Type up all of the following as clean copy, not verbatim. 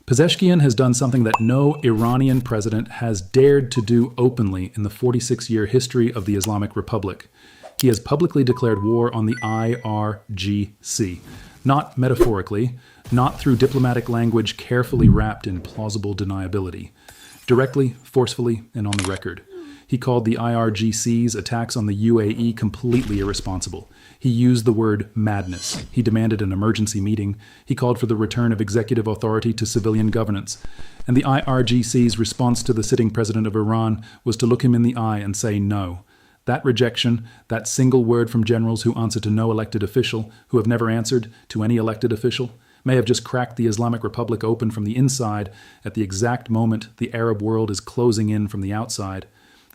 Pezeshkian has done something that no Iranian president has dared to do openly in the 46-year history of the Islamic Republic. He has publicly declared war on the IRGC, not metaphorically, not through diplomatic language carefully wrapped in plausible deniability. Directly, forcefully, and on the record. He called the IRGC's attacks on the UAE completely irresponsible. He used the word madness. He demanded an emergency meeting. He called for the return of executive authority to civilian governance. And the IRGC's response to the sitting president of Iran was to look him in the eye and say no. That rejection, that single word from generals who answer to no elected official, who have never answered to any elected official, may have just cracked the Islamic Republic open from the inside at the exact moment the Arab world is closing in from the outside.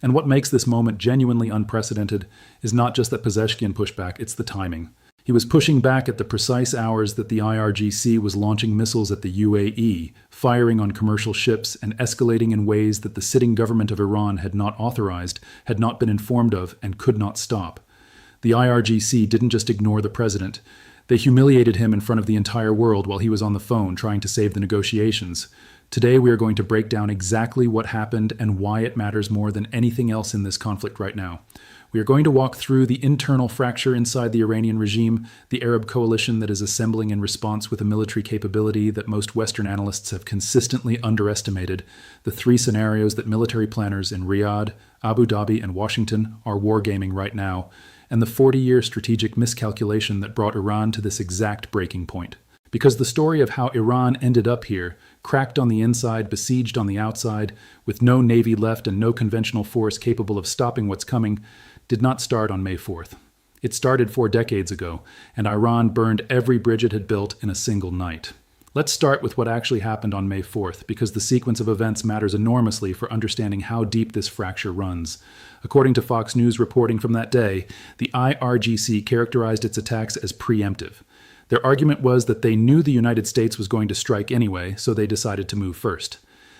And what makes this moment genuinely unprecedented is not just that Pezeshkian pushed back, it's the timing. He was pushing back at the precise hours that the IRGC was launching missiles at the UAE, firing on commercial ships, and escalating in ways that the sitting government of Iran had not authorized, had not been informed of, and could not stop. The IRGC didn't just ignore the president. They humiliated him in front of the entire world while he was on the phone trying to save the negotiations. Today we are going to break down exactly what happened and why it matters more than anything else in this conflict right now. We are going to walk through the internal fracture inside the Iranian regime, the Arab coalition that is assembling in response with a military capability that most Western analysts have consistently underestimated, the three scenarios that military planners in Riyadh, Abu Dhabi, and Washington are wargaming right now, and the 40-year strategic miscalculation that brought Iran to this exact breaking point. Because the story of how Iran ended up here, cracked on the inside, besieged on the outside, with no navy left and no conventional force capable of stopping what's coming, did not start on May 4th. It started 4 decades ago, and Iran burned every bridge it had built in a single night. Let's start with what actually happened on May 4th, because the sequence of events matters enormously for understanding how deep this fracture runs. According to Fox News reporting from that day, the IRGC characterized its attacks as preemptive. Their argument was that they knew the United States was going to strike anyway, so they decided to move first.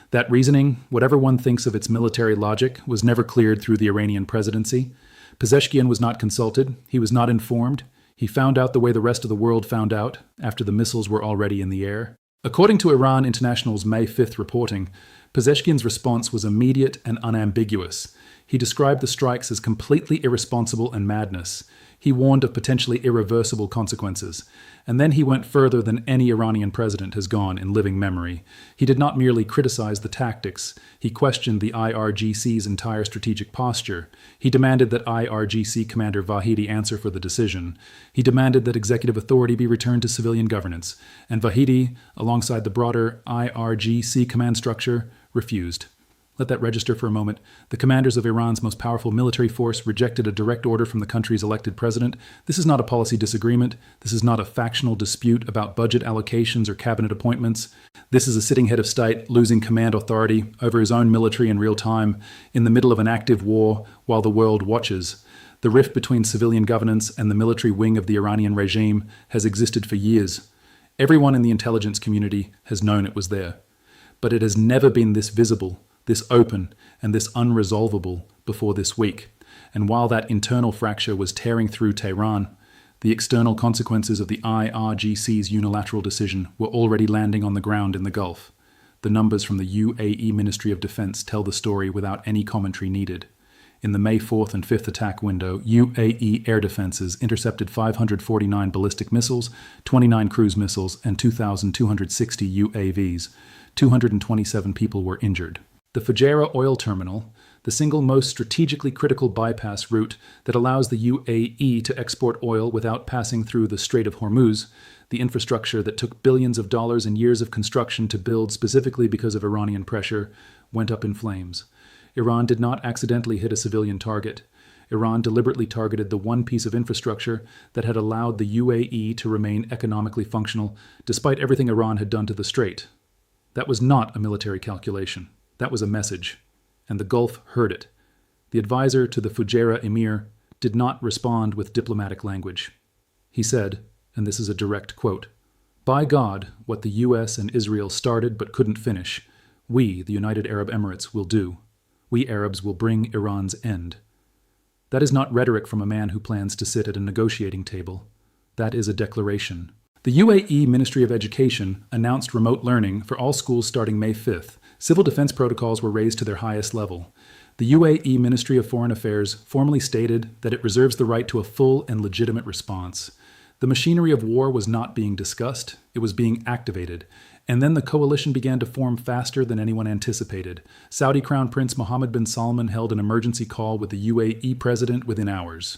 That reasoning, whatever one thinks of its military logic, was never cleared through the Iranian presidency. Pezeshkian was not consulted. He was not informed. He found out the way the rest of the world found out, after the missiles were already in the air. According to Iran International's May 5th reporting, Pezeshkian's response was immediate and unambiguous. He described the strikes as completely irresponsible and madness. He warned of potentially irreversible consequences. And then he went further than any Iranian president has gone in living memory. He did not merely criticize the tactics. He questioned the IRGC's entire strategic posture. He demanded that IRGC Commander Vahidi answer for the decision. He demanded that executive authority be returned to civilian governance. And Vahidi, alongside the broader IRGC command structure, refused. Let that register for a moment. The commanders of Iran's most powerful military force rejected a direct order from the country's elected president. This is not a policy disagreement. This is not a factional dispute about budget allocations or cabinet appointments. This is a sitting head of state losing command authority over his own military in real time, in the middle of an active war while the world watches. The rift between civilian governance and the military wing of the Iranian regime has existed for years. Everyone in the intelligence community has known it was there. But it has never been this visible, this open, and this unresolvable before this week. And while that internal fracture was tearing through Tehran, the external consequences of the IRGC's unilateral decision were already landing on the ground in the Gulf. The numbers from the UAE Ministry of Defense tell the story without any commentary needed. In the May 4th and 5th attack window, UAE air defenses intercepted 549 ballistic missiles, 29 cruise missiles, and 2,260 UAVs. 227 people were injured. The Fujairah oil terminal, the single most strategically critical bypass route that allows the UAE to export oil without passing through the Strait of Hormuz, the infrastructure that took billions of dollars and years of construction to build specifically because of Iranian pressure, went up in flames. Iran did not accidentally hit a civilian target. Iran deliberately targeted the one piece of infrastructure that had allowed the UAE to remain economically functional despite everything Iran had done to the strait. That was not a military calculation. That was a message, and the Gulf heard it. The advisor to the Fujairah emir did not respond with diplomatic language. He said, and this is a direct quote, "By God, what the US and Israel started but couldn't finish, we, the United Arab Emirates, will do. We Arabs will bring Iran's end." That is not rhetoric from a man who plans to sit at a negotiating table. That is a declaration. The UAE Ministry of Education announced remote learning for all schools starting May 5th. Civil defense protocols were raised to their highest level. The UAE Ministry of Foreign Affairs formally stated that it reserves the right to a full and legitimate response. The machinery of war was not being discussed, it was being activated. And then the coalition began to form faster than anyone anticipated. Saudi Crown Prince Mohammed bin Salman held an emergency call with the UAE president within hours.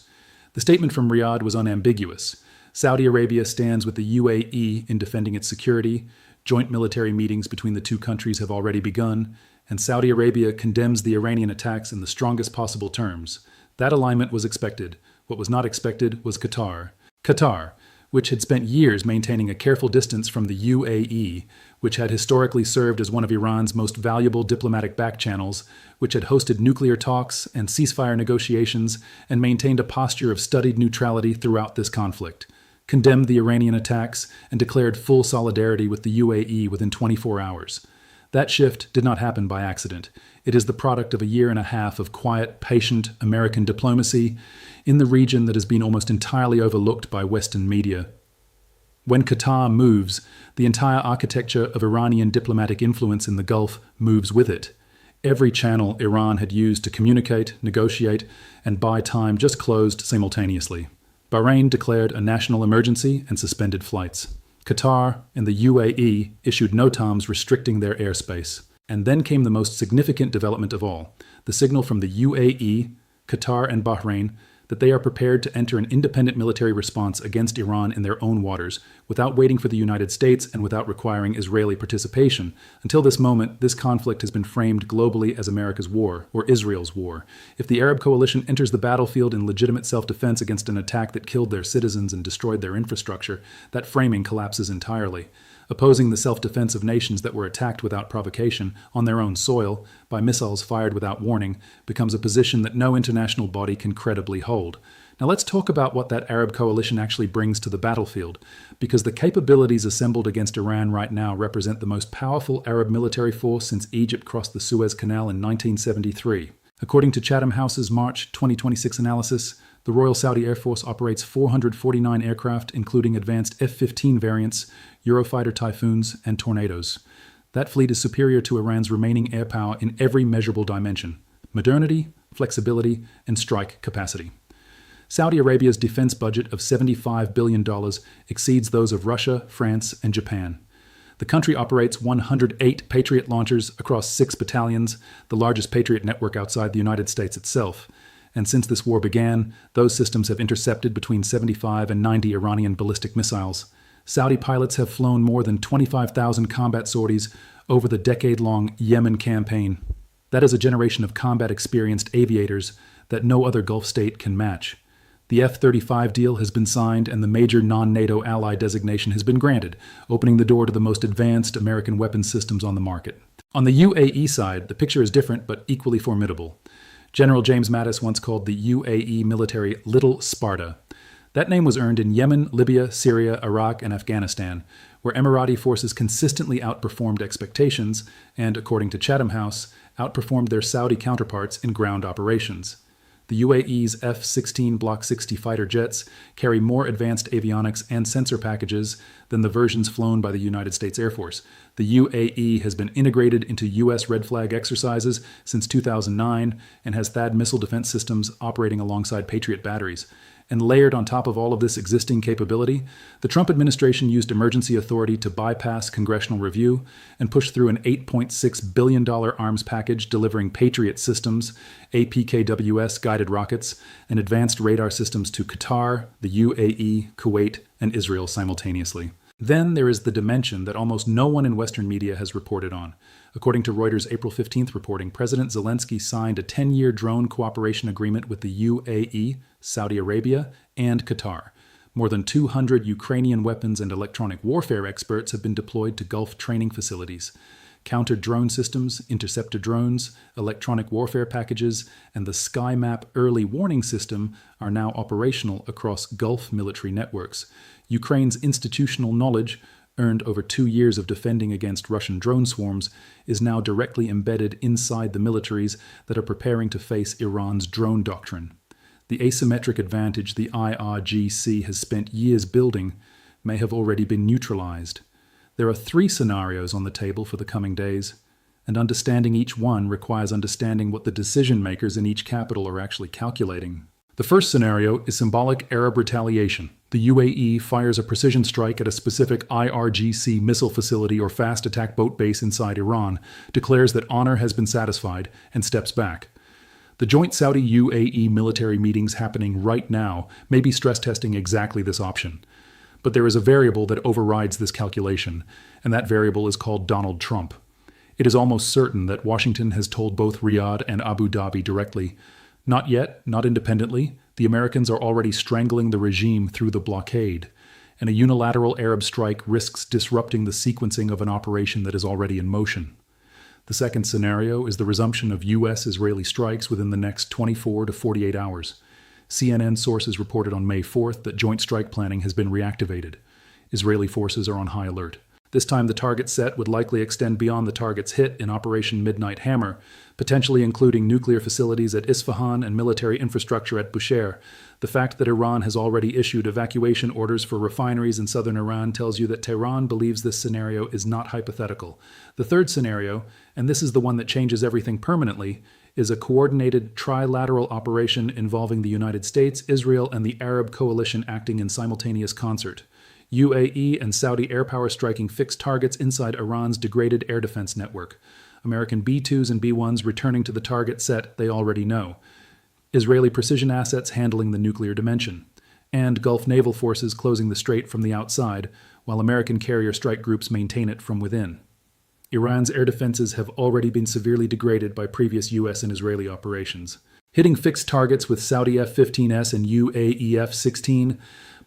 The statement from Riyadh was unambiguous. Saudi Arabia stands with the UAE in defending its security. Joint military meetings between the two countries have already begun, and Saudi Arabia condemns the Iranian attacks in the strongest possible terms. That alignment was expected. What was not expected was Qatar. Qatar, which had spent years maintaining a careful distance from the UAE, which had historically served as one of Iran's most valuable diplomatic backchannels, which had hosted nuclear talks and ceasefire negotiations and maintained a posture of studied neutrality throughout this conflict, condemned the Iranian attacks and declared full solidarity with the UAE within 24 hours. That shift did not happen by accident. It is the product of a year and a half of quiet, patient American diplomacy in the region that has been almost entirely overlooked by Western media. When Qatar moves, the entire architecture of Iranian diplomatic influence in the Gulf moves with it. Every channel Iran had used to communicate, negotiate, and buy time just closed simultaneously. Bahrain declared a national emergency and suspended flights. Qatar and the UAE issued NOTAMs restricting their airspace. And then came the most significant development of all, the signal from the UAE, Qatar, and Bahrain that they are prepared to enter an independent military response against Iran in their own waters, without waiting for the United States and without requiring Israeli participation. Until this moment, this conflict has been framed globally as America's war, or Israel's war. If the Arab coalition enters the battlefield in legitimate self-defense against an attack that killed their citizens and destroyed their infrastructure, that framing collapses entirely. Opposing the self-defense of nations that were attacked without provocation, on their own soil, by missiles fired without warning, becomes a position that no international body can credibly hold. Now let's talk about what that Arab coalition actually brings to the battlefield, because the capabilities assembled against Iran right now represent the most powerful Arab military force since Egypt crossed the Suez Canal in 1973. According to Chatham House's March 2026 analysis, the Royal Saudi Air Force operates 449 aircraft, including advanced F-15 variants, Eurofighter Typhoons, and Tornadoes. That fleet is superior to Iran's remaining air power in every measurable dimension: modernity, flexibility, and strike capacity. Saudi Arabia's defense budget of $75 billion exceeds those of Russia, France, and Japan. The country operates 108 Patriot launchers across 6 battalions, the largest Patriot network outside the United States itself. And since this war began, those systems have intercepted between 75 and 90 Iranian ballistic missiles. Saudi pilots have flown more than 25,000 combat sorties over the decade-long Yemen campaign. That is a generation of combat-experienced aviators that no other Gulf state can match. The F-35 deal has been signed and the major non-NATO ally designation has been granted, opening the door to the most advanced American weapons systems on the market. On the UAE side, the picture is different but equally formidable. General James Mattis once called the UAE military Little Sparta. That name was earned in Yemen, Libya, Syria, Iraq, and Afghanistan, where Emirati forces consistently outperformed expectations and, according to Chatham House, outperformed their Saudi counterparts in ground operations. The UAE's F-16 Block 60 fighter jets carry more advanced avionics and sensor packages than the versions flown by the United States Air Force. The UAE has been integrated into U.S. Red Flag exercises since 2009 and has THAAD missile defense systems operating alongside Patriot batteries. And layered on top of all of this existing capability, the Trump administration used emergency authority to bypass congressional review and push through an $8.6 billion arms package delivering Patriot systems, APKWS guided rockets, and advanced radar systems to Qatar, the UAE, Kuwait, and Israel simultaneously. Then there is the dimension that almost no one in Western media has reported on. According to Reuters' April 15th reporting, President Zelensky signed a 10-year drone cooperation agreement with the UAE, Saudi Arabia, and Qatar. More than 200 Ukrainian weapons and electronic warfare experts have been deployed to Gulf training facilities. Counter-drone systems, interceptor drones, electronic warfare packages, and the SkyMap early warning system are now operational across Gulf military networks. Ukraine's institutional knowledge, earned over 2 years of defending against Russian drone swarms, is now directly embedded inside the militaries that are preparing to face Iran's drone doctrine. The asymmetric advantage the IRGC has spent years building may have already been neutralized. There are 3 scenarios on the table for the coming days, and understanding each one requires understanding what the decision makers in each capital are actually calculating. The first scenario is symbolic Arab retaliation. The UAE fires a precision strike at a specific IRGC missile facility or fast attack boat base inside Iran, declares that honor has been satisfied, and steps back. The joint Saudi-UAE military meetings happening right now may be stress testing exactly this option. But there is a variable that overrides this calculation, and that variable is called Donald Trump. It is almost certain that Washington has told both Riyadh and Abu Dhabi directly, "Not yet, not independently. The Americans are already strangling the regime through the blockade, and a unilateral Arab strike risks disrupting the sequencing of an operation that is already in motion." The second scenario is the resumption of U.S.-Israeli strikes within the next 24 to 48 hours. CNN sources reported on May 4th that joint strike planning has been reactivated. Israeli forces are on high alert. This time the target set would likely extend beyond the targets hit in Operation Midnight Hammer, potentially including nuclear facilities at Isfahan and military infrastructure at Bushehr. The fact that Iran has already issued evacuation orders for refineries in southern Iran tells you that Tehran believes this scenario is not hypothetical. The third scenario, and this is the one that changes everything permanently, is a coordinated trilateral operation involving the United States, Israel, and the Arab coalition acting in simultaneous concert. UAE and Saudi air power striking fixed targets inside Iran's degraded air defense network. American B-2s and B-1s returning to the target set they already know. Israeli precision assets handling the nuclear dimension. And Gulf naval forces closing the strait from the outside, while American carrier strike groups maintain it from within. Iran's air defenses have already been severely degraded by previous U.S. and Israeli operations. Hitting fixed targets with Saudi F-15S and UAE F-16,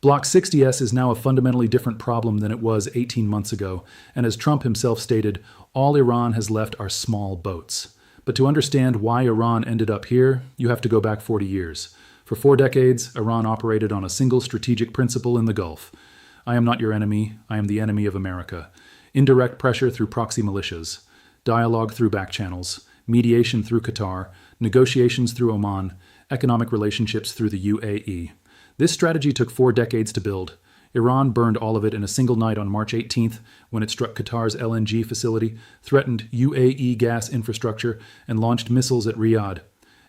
Block 60S is now a fundamentally different problem than it was 18 months ago, and as Trump himself stated, all Iran has left are small boats. But to understand why Iran ended up here, you have to go back 40 years. For 4 decades, Iran operated on a single strategic principle in the Gulf. I am not your enemy, I am the enemy of America. Indirect pressure through proxy militias, dialogue through back channels, mediation through Qatar, negotiations through Oman, economic relationships through the UAE. This strategy took 4 decades to build. Iran burned all of it in a single night on March 18th when it struck Qatar's LNG facility, threatened UAE gas infrastructure, and launched missiles at Riyadh.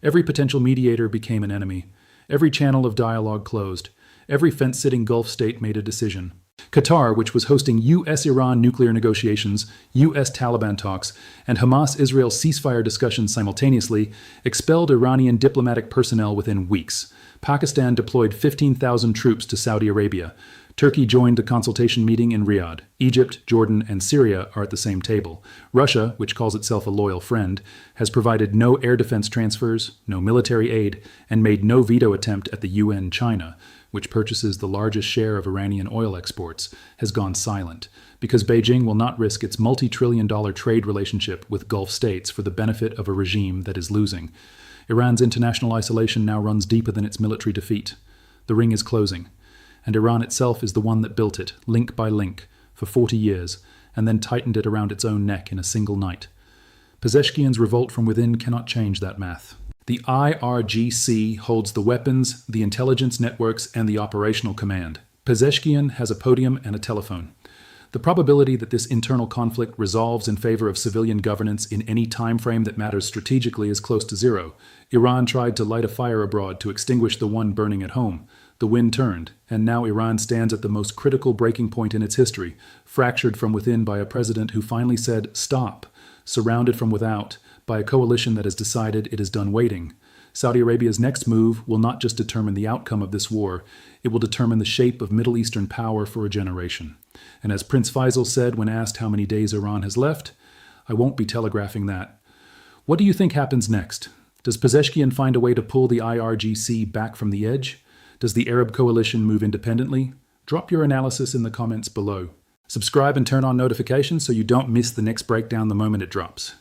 Every potential mediator became an enemy. Every channel of dialogue closed. Every fence-sitting Gulf state made a decision. Qatar, which was hosting U.S.-Iran nuclear negotiations, U.S.-Taliban talks, and Hamas-Israel ceasefire discussions simultaneously, expelled Iranian diplomatic personnel within weeks. Pakistan deployed 15,000 troops to Saudi Arabia. Turkey joined the consultation meeting in Riyadh. Egypt, Jordan, and Syria are at the same table. Russia, which calls itself a loyal friend, has provided no air defense transfers, no military aid, and made no veto attempt at the UN. China, which purchases the largest share of Iranian oil exports, has gone silent, because Beijing will not risk its multi-trillion-dollar trade relationship with Gulf states for the benefit of a regime that is losing. Iran's international isolation now runs deeper than its military defeat. The ring is closing, and Iran itself is the one that built it, link by link, for 40 years, and then tightened it around its own neck in a single night. Pezeshkian's revolt from within cannot change that math. The IRGC holds the weapons, the intelligence networks, and the operational command. Pezeshkian has a podium and a telephone. The probability that this internal conflict resolves in favor of civilian governance in any time frame that matters strategically is close to zero. Iran tried to light a fire abroad to extinguish the one burning at home. The wind turned, and now Iran stands at the most critical breaking point in its history, fractured from within by a president who finally said, "Stop," surrounded from without by a coalition that has decided it is done waiting. Saudi Arabia's next move will not just determine the outcome of this war, it will determine the shape of Middle Eastern power for a generation. And as Prince Faisal said when asked how many days Iran has left, "I won't be telegraphing that." What do you think happens next? Does Pezeshkian find a way to pull the IRGC back from the edge? Does the Arab coalition move independently? Drop your analysis in the comments below. Subscribe and turn on notifications so you don't miss the next breakdown the moment it drops.